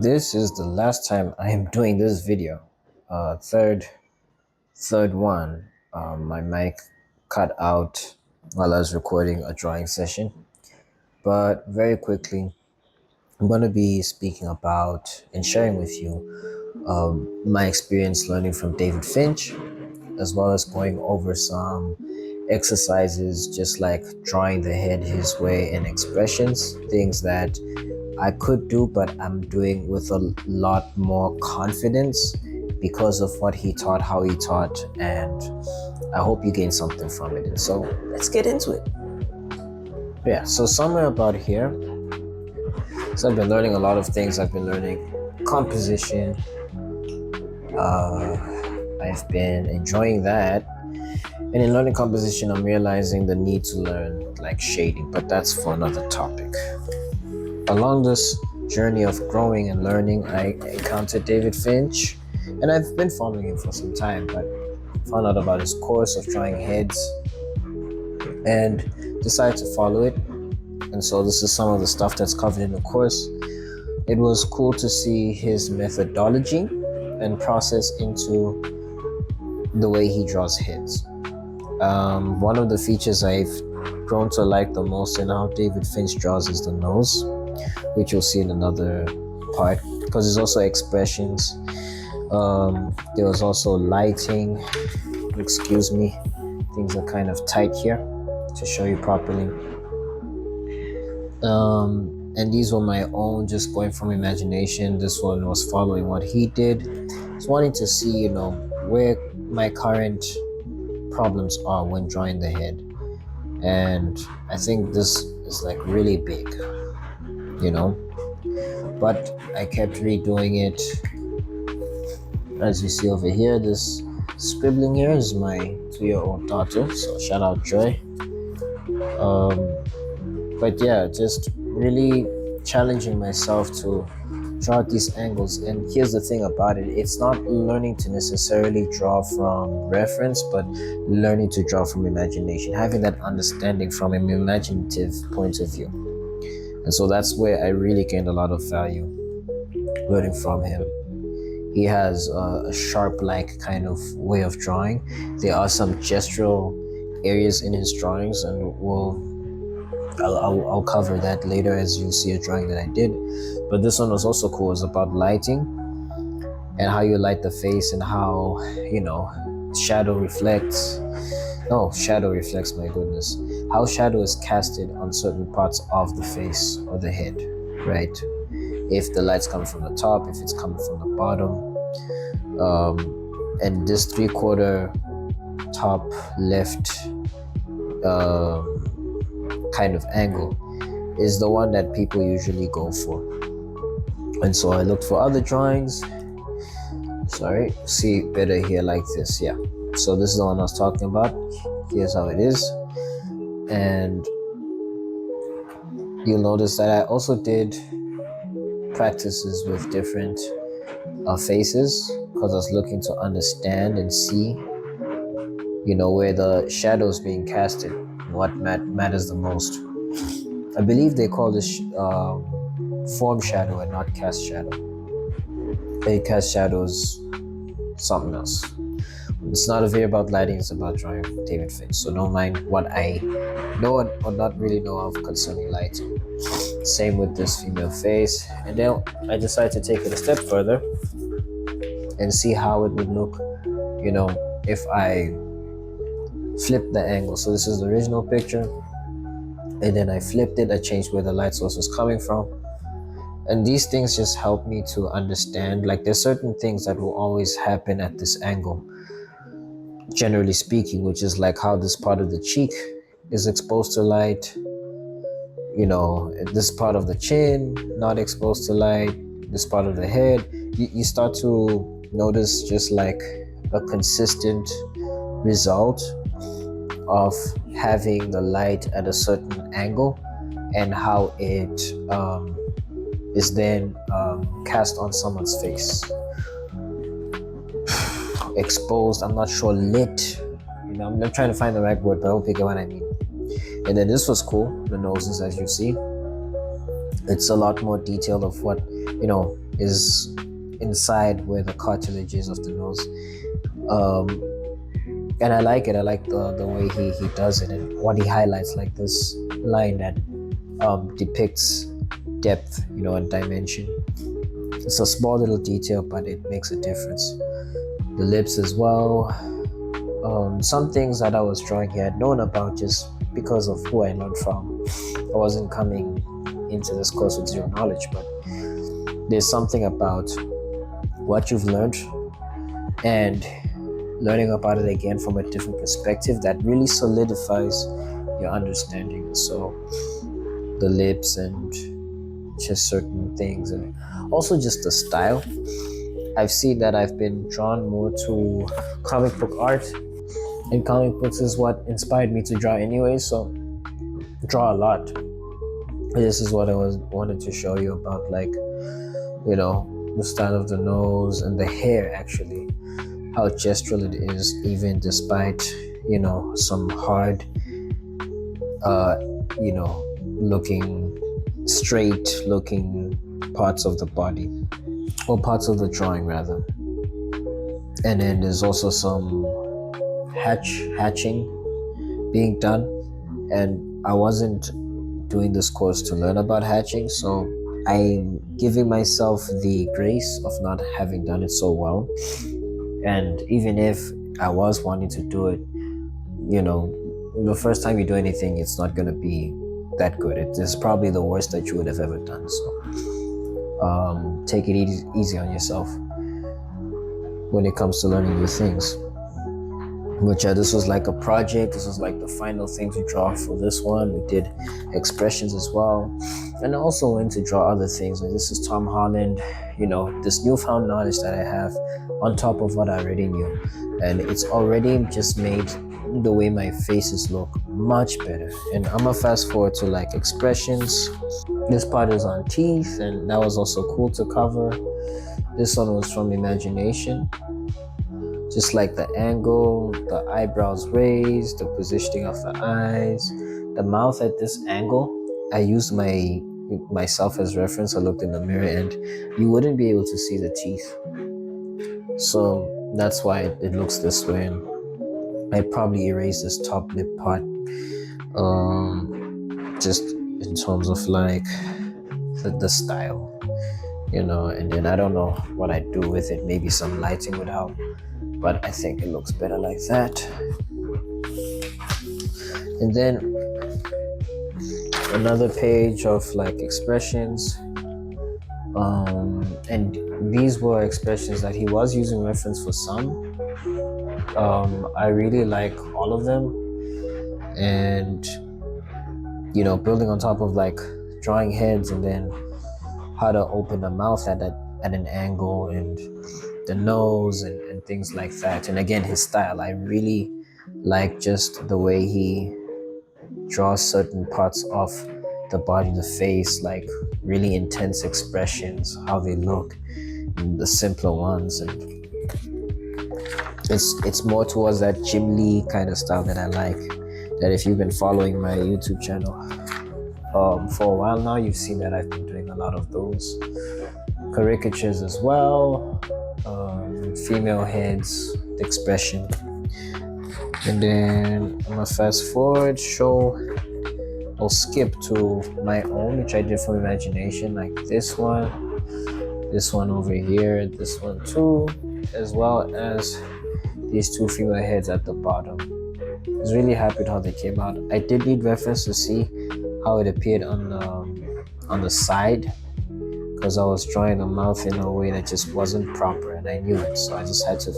This is the last time I am doing this video. Third one. My mic cut out while I was recording a drawing session. But very quickly, I'm going to be speaking about and sharing with you my experience learning from David Finch, as well as going over some exercises just like drawing the head his way and expressions, things that I could do, but I'm doing with a lot more confidence because of what he taught, how he taught, and I hope you gain something from it. And so let's get into it. Yeah, so somewhere about here, so I've been learning a lot of things. I've been learning composition. I've been enjoying that. And in learning composition, I'm realizing the need to learn like shading, but that's for another topic. Along this journey of growing and learning, I encountered David Finch, and I've been following him for some time, but found out about his course of drawing heads and decided to follow it. And so this is some of the stuff that's covered in the course. It was cool to see his methodology and process into the way he draws heads. One of the features I've grown to like the most in how David Finch draws is the nose, which you'll see in another part, because there's also expressions. There was also lighting. Excuse me, things are kind of tight here to show you properly. And these were my own, just going from imagination. This one was following what he did. Just wanting to see, where my current problems are when drawing the head. And I think this is like really big, but I kept redoing it. As you see over here, this scribbling here is my 2-year-old daughter, so shout out Joy. But yeah, just really challenging myself to draw these angles. And here's the thing about it, it's not learning to necessarily draw from reference, but learning to draw from imagination, having that understanding from an imaginative point of view. And so that's where I really gained a lot of value learning from him. He has a sharp-like kind of way of drawing. There are some gestural areas in his drawings, and I'll cover that later as you see a drawing that I did. But this one was also cool. It's about lighting and how you light the face and how, shadow reflects. No, shadow reflects, my goodness. How shadow is casted on certain parts of the face or the head, right? If the light's coming from the top, if it's coming from the bottom. And this 3/4 top left kind of angle is the one that people usually go for. And so I looked for other drawings. See better here like this. Yeah, so this is the one I was talking about. Here's how it is. And you'll notice that I also did practices with different faces, because I was looking to understand and see where the shadow is being casted, what matters the most. I believe they call this form shadow and not cast shadow. Cast shadow is something else. It's not a video about lighting, it's about drawing David Finch. So don't mind what I know or not really know of concerning lighting. Same with this female face. And then I decided to take it a step further and see how it would look, if I flip the angle. So this is the original picture, and then I flipped it. I changed where the light source was coming from. And these things just help me to understand, like, there's certain things that will always happen at this angle, generally speaking, which is like how this part of the cheek is exposed to light, this part of the chin not exposed to light, this part of the head. You start to notice just like a consistent result of having the light at a certain angle and how it is then cast on someone's face. Exposed, I'm not sure, lit. I'm trying to find the right word, but I hope you get what I mean. And then this was cool, the noses, as you see. It's a lot more detailed of what is inside where the cartilage is of the nose. And I like it. I like the way he does it and what he highlights, like this line that depicts depth, and dimension. It's a small little detail, but it makes a difference. The lips as well. Some things that I was drawing here I'd known about just because of who I learned from. I wasn't coming into this course with zero knowledge, but there's something about what you've learned and learning about it again from a different perspective that really solidifies your understanding. So the lips and just certain things, and also just the style. I've seen that I've been drawn more to comic book art, and comic books is what inspired me to draw anyway, so draw a lot. This is what I wanted to show you about, like, the style of the nose and the hair, actually, how gestural it is, even despite some hard looking straight looking parts of the body, or parts of the drawing rather. And then there's also some hatching being done, and I wasn't doing this course to learn about hatching, so I'm giving myself the grace of not having done it so well. And even if I was wanting to do it, the first time you do anything, it's not going to be that good. It is probably the worst that you would have ever done. So take it easy on yourself when it comes to learning new things. Which this was like a project. This was like the final thing to draw for this one. We did expressions as well, and I also went to draw other things. Like, this is Tom Holland, this newfound knowledge that I have on top of what I already knew, and it's already just made the way my faces look much better. And I'm gonna fast forward to like expressions. This part is on teeth, and that was also cool to cover. This one was from imagination. Just like the angle, the eyebrows raised, the positioning of the eyes, the mouth at this angle. I used myself as reference. I looked in the mirror and you wouldn't be able to see the teeth. So that's why it looks this way. And I probably erased this top lip part. Just in terms of like the style, and then I don't know what I'd do with it. Maybe some lighting would help. But I think it looks better like that. And then another page of like expressions. And these were expressions that he was using reference for some. I really like all of them. And, building on top of like drawing heads, and then how to open the mouth at an angle, and the nose and things like that. And again, his style, I really like just the way he draws certain parts of the body, the face, like really intense expressions, how they look, and the simpler ones. And it's more towards that Jim Lee kind of style that I like. That if you've been following my YouTube channel for a while now, you've seen that I've been doing a lot of those caricatures as well. Female heads, the expression. And then I'm gonna fast forward, I'll skip to my own, which I did from imagination, like this one over here, this one too, as well as these two female heads at the bottom. I was really happy with how they came out. I did need reference to see how it appeared on the side, because I was drawing the mouth in a way that just wasn't proper, and I knew it. So I just had to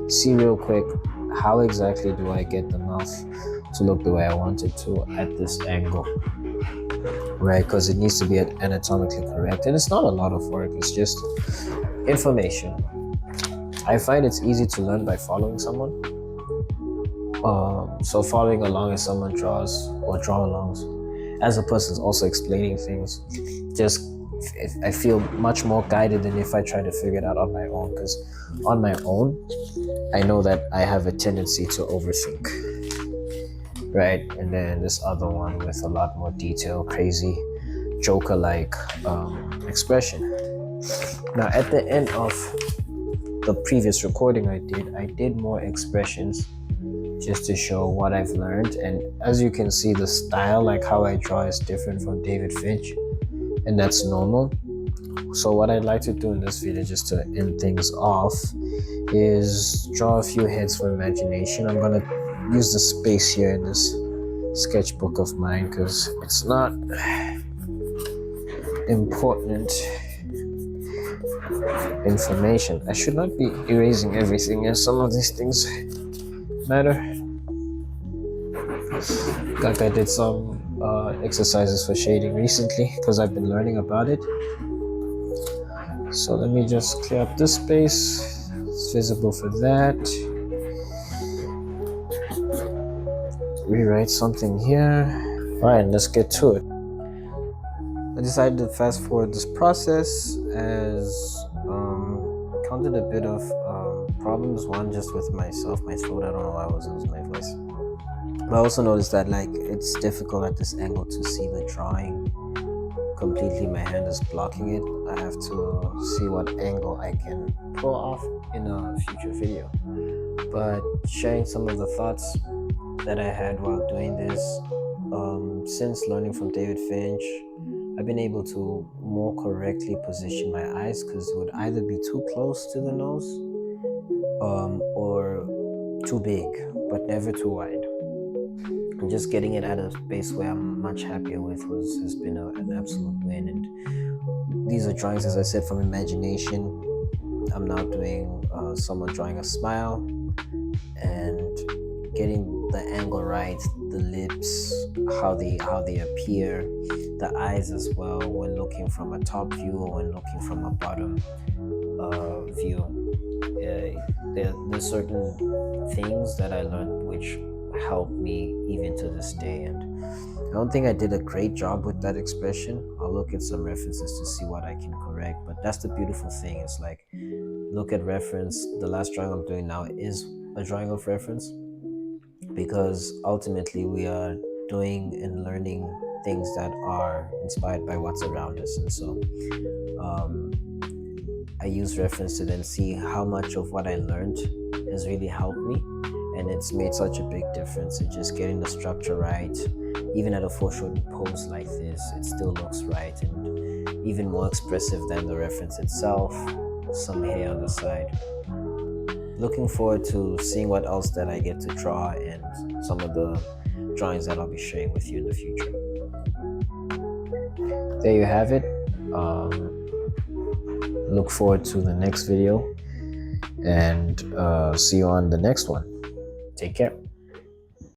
see real quick, how exactly do I get the mouth to look the way I want it to at this angle, right? Because it needs to be anatomically correct. And it's not a lot of work, it's just information. I find it's easy to learn by following someone. So following along as someone draws, or draw alongs, as a person is also explaining things, just I feel much more guided than if I try to figure it out on my own. Because on my own, I know that I have a tendency to overthink, right? And then this other one with a lot more detail, crazy Joker-like expression. Now, at the end of the previous recording I did more expressions just to show what I've learned. And as you can see, the style, like how I draw, is different from David Finch, and that's normal. So what I'd like to do in this video, just to end things off, is draw a few heads for imagination. I'm gonna use the space here in this sketchbook of mine because it's not important information. I should not be erasing everything, and some of these things matter. Like I did some exercises for shading recently because I've been learning about it. So let me just clear up this space. It's visible for that. Rewrite something here. Alright, let's get to it. I decided to fast forward this process as encountered a bit of problems. One, just with myself, my throat. I don't know why I was losing my voice. But I also noticed that like it's difficult at this angle to see the drawing completely. My hand is blocking it. I have to see what angle I can pull off in a future video. But sharing some of the thoughts that I had while doing this, since learning from David Finch, I've been able to more correctly position my eyes, because it would either be too close to the nose or too big, but never too wide. And just getting it at a space where I'm much happier with has been an absolute win. And these are drawings, as I said, from imagination. I'm now doing someone drawing a smile and getting the angle right, the lips, how they appear, the eyes as well, when looking from a top view or when looking from a bottom view. There's certain things that I learned which help me even to this day, and I don't think I did a great job with that expression. I'll look at some references to see what I can correct, but that's the beautiful thing. It's like, look at reference. The last drawing I'm doing now is a drawing of reference, because ultimately we are doing and learning things that are inspired by what's around us. And so I use reference to then see how much of what I learned has really helped me, and it's made such a big difference in just getting the structure right. Even at a foreshortened pose like this, it still looks right and even more expressive than the reference itself. Some hair on the side. Looking forward to seeing what else that I get to draw and some of the drawings that I'll be sharing with you in the future. There you have it. Look forward to the next video, and see you on the next one. Take care.